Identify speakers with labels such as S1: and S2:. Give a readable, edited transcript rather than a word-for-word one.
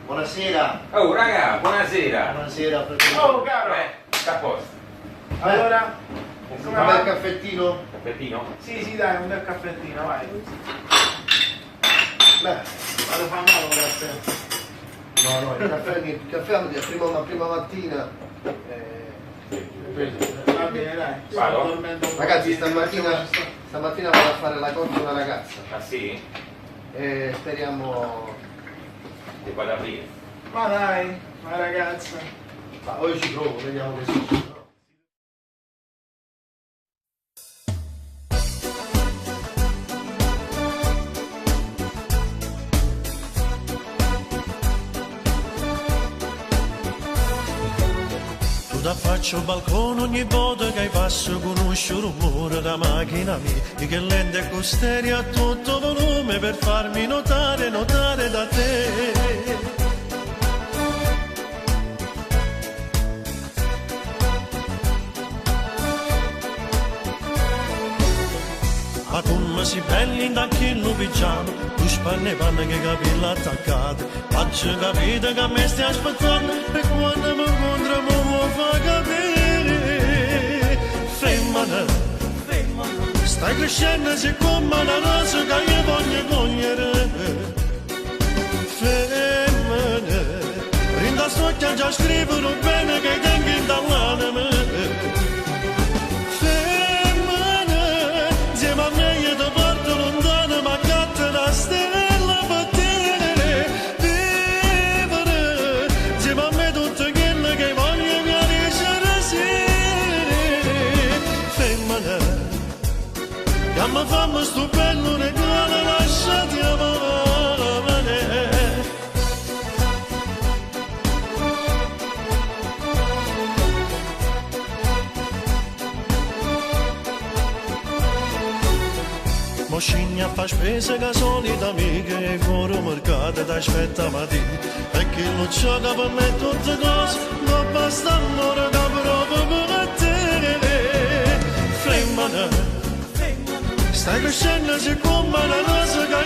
S1: Buonasera.
S2: Oh raga, buonasera.
S1: Buonasera.
S3: Oh caro!
S2: Sta a posto.
S3: Allora,
S1: Un
S3: come
S1: bel
S3: va?
S1: caffettino?
S2: Caffettino?
S3: Sì, dai, un bel caffettino, vai.
S1: Beh,
S3: Vado a fare un caffè.
S1: no, il caffè la prima mattina.
S3: Va bene, dai. Sto
S2: Vado?
S3: dormendo un po'.
S1: Ragazzi, stamattina vado a fare la cotta a una ragazza
S2: Ah sì?
S1: e speriamo.
S2: Ti vado ad aprire.
S3: Ma dai, ma ragazza.
S1: Ma poi ci provo, vediamo che succede.
S4: Da faccio al balcone ogni volta che passo conosco il rumore da macchina mia e che lente e costeri a tutto volume per farmi notare da te. Ma come si belli in tacchino pigiamo, tu spanne panne che capelli attaccati, faccio capire che me stai aspettando e quando mi incontriamo mi fa capire. Femmina, stai crescendo siccome una rosa che io voglio cogliere. Femmina, rinda stocchia già scrivono bene che tengo dall'anima. Ma fammi sto bello regalo, lasciati amare. Mo scegni a fare spese che solita amiche e fuori mercato ti aspetta mattina e che non gioca per me tutte cose, non basta amore da proprio per te. Femmina, stai crescendo siccome una rosa che